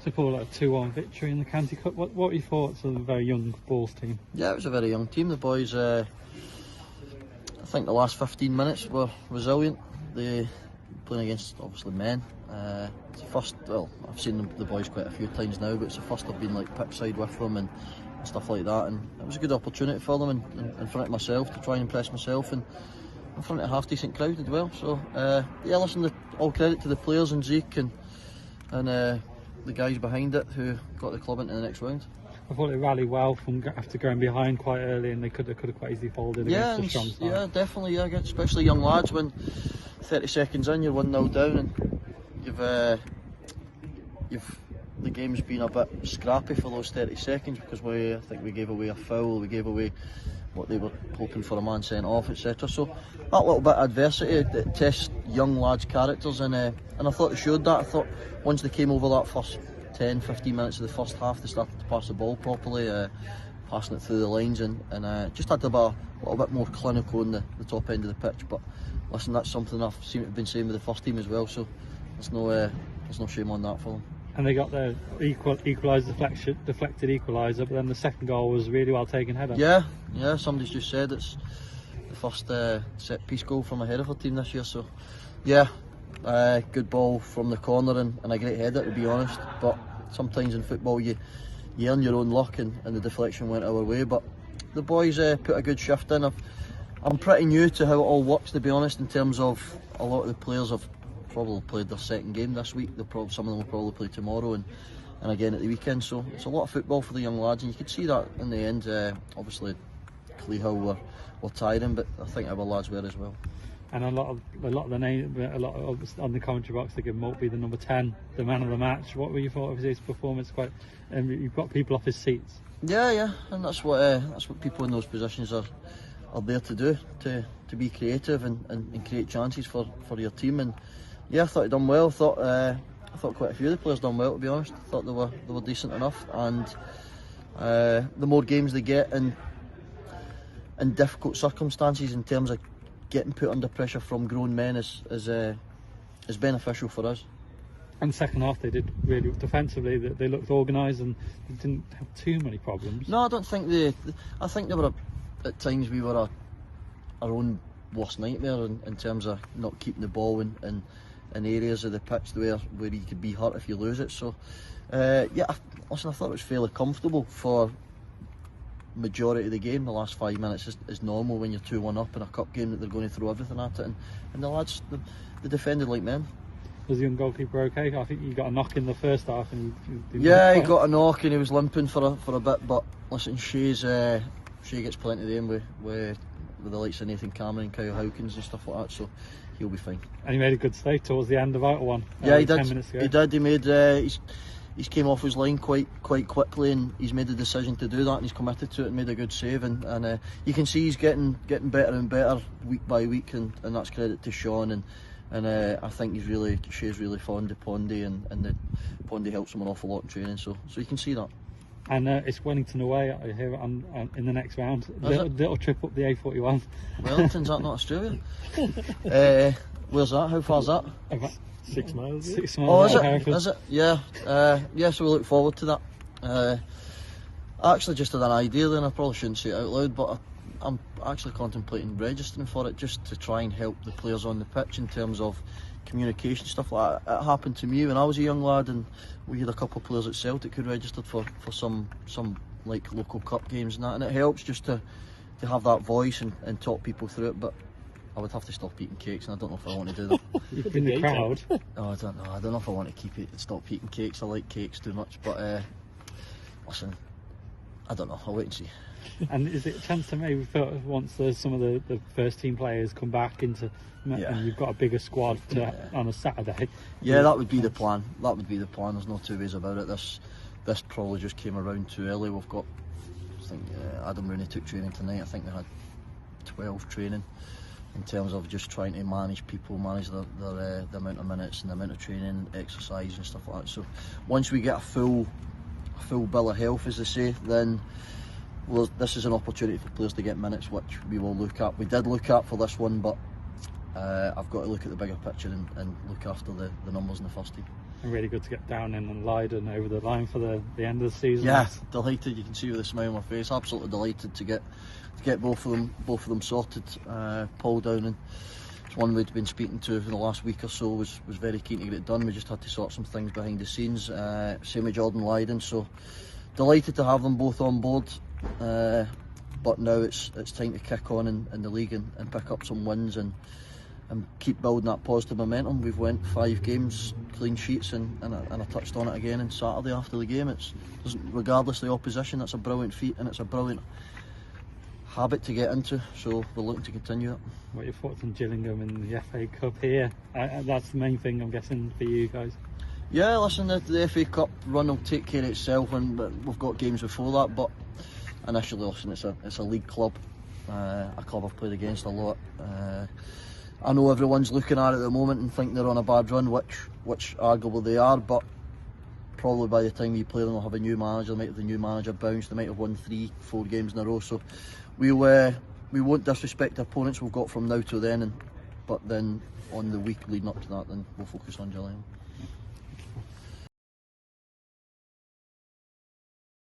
to pull a 2-1 victory in the County Cup. What were your thoughts of the very young Bulls team? Yeah, it was a very young team. The boys, I think the last 15 minutes were resilient. They playing against obviously men. It's the first. Well, I've seen the boys quite a few times now, but it's the first I've been like pitch side with them and stuff like that. And it was a good opportunity for them in front of myself to try and impress myself and in front of a half decent crowd as well. So yeah, listen, all credit to the players and Zeke and the guys behind it who got the club into the next round. I thought they rallied well from after going behind quite early, and they could have quite easily folded against the strong side. Yeah, definitely. Yeah, especially young lads when 30 seconds in you're 1-0 down and the game's been a bit scrappy for those 30 seconds because I think we gave away a foul, we gave away what they were hoping for, a man sent off, etc. So that little bit of adversity that tests young lads' characters, and I thought they showed that. I thought once they came over that first 10-15 minutes of the first half, they started to pass the ball properly, passing it through the lines, and just had to be a little bit more clinical in the top end of the pitch. But listen, that's something I've seen been saying with the first team as well, so there's no shame on that for them. And they got the deflected equaliser, but then the second goal was really well taken header. Yeah, somebody's just said it's the first set piece goal from a Hereford team this year, so yeah, good ball from the corner and a great header, to be honest. But sometimes in football you earn your own luck, and the deflection went our way. But the boys put a good shift in. I'm pretty new to how it all works, to be honest, in terms of a lot of the players have probably played their second game this week. Some of them will probably play tomorrow and again at the weekend. So it's a lot of football for the young lads, and you could see that in the end. Obviously, Clee were tiring, but I think our lads were as well. And a lot of the name, on the commentary box, they give Maltby the number 10, the man of the match. What were you thought of his performance? You've got people off his seats. Yeah, and that's what people in those positions are there to do, to be creative and create chances for your team. And yeah, I thought he done well. I thought quite a few of the players done well, to be honest. I thought they were decent enough, and the more games they get in difficult circumstances in terms of getting put under pressure from grown men is beneficial for us. And second half they did really defensively. They looked organised and they didn't have too many problems. No, I don't think I think they were at times we were our own worst nightmare in terms of not keeping the ball in areas of the pitch where you could be hurt if you lose it. So yeah, I thought it was fairly comfortable for majority of the game. The last 5 minutes is normal when you're 2-1 up in a cup game, that they're going to throw everything at it, and the lads they defended like men. Was the young goalkeeper okay? I think he got a knock in the first half, and he got a knock and he was limping for a bit. But listen, Shea gets plenty of them with the likes of Nathan Cameron, Kyle Hawkins and stuff like that, so he'll be fine. And he made a good save towards the end of that one. Yeah, he did. 10 minutes ago. He did. He made he's came off his line quite quickly, and he's made the decision to do that, and he's committed to it and made a good save, and you can see he's getting better and better week by week, and that's credit to Sean, and I think Shea's really fond of Pondy, and the Pondy helps him an awful lot in training, so you can see that. And it's Wellington away, I hear, in the next round. Little trip up the A41. Wellington's that not Australia? Where's that? How far's that? About 6 miles. 6 Oh, miles. Is it? Yeah. Yeah, so we look forward to that. I actually just had an idea then, I probably shouldn't say it out loud, but I'm actually contemplating registering for it, just to try and help the players on the pitch in terms of communication, stuff like that. It happened to me when I was a young lad, and we had a couple of players at Celtic who registered for some like local cup games and that, and it helps just to have that voice and talk people through it. But I would have to stop eating cakes, and I don't know if I want to do that. You've been in the crowd. Oh, I don't know. I don't know if I want to stop eating cakes. I like cakes too much, but listen, I don't know. I'll wait and see. And is it a chance to maybe once some of the first team players come back into, and you've got a bigger squad on a Saturday? Yeah, that would be the plan. That would be the plan. There's no two ways about it. This probably just came around too early. We've got, I think Adam Rooney took training tonight. I think they had 12 training in terms of just trying to manage people, manage the amount of minutes and the amount of training, exercise and stuff like that. So once we get a full bill of health, as they say, then this is an opportunity for players to get minutes, which we will look at. We did look at for this one, but I've got to look at the bigger picture and look after the numbers in the first team. And really good to get down in and Leiden over the line for the end of the season. Yeah, delighted. You can see with a smile on my face. Absolutely delighted to get both of them sorted. Paul Downing, it's one we'd been speaking to for the last week or so, was very keen to get it done. We just had to sort some things behind the scenes. Same with Jordan Leiden. So delighted to have them both on board. But now it's time to kick on in the league and pick up some wins and keep building that positive momentum. We've went 5 games, clean sheets, and I touched on it again on Saturday after the game. Regardless of the opposition, that's a brilliant feat and it's a brilliant habit to get into, so we're looking to continue it. What are your thoughts on Gillingham in the FA Cup here? That's the main thing, I'm guessing, for you guys. Yeah, listen, the FA Cup run will take care of itself, and we've got games before that, but initially, listen, it's a league club, a club I've played against a lot. I know everyone's looking at it at the moment and think they're on a bad run, which arguably they are, but probably by the time you play them, they'll have a new manager. They might have the new manager bounced. They might have won 3-4 games in a row. So we won't disrespect the opponents we've got from now to then. But then on the week leading up to that, then we'll focus on Gillingham.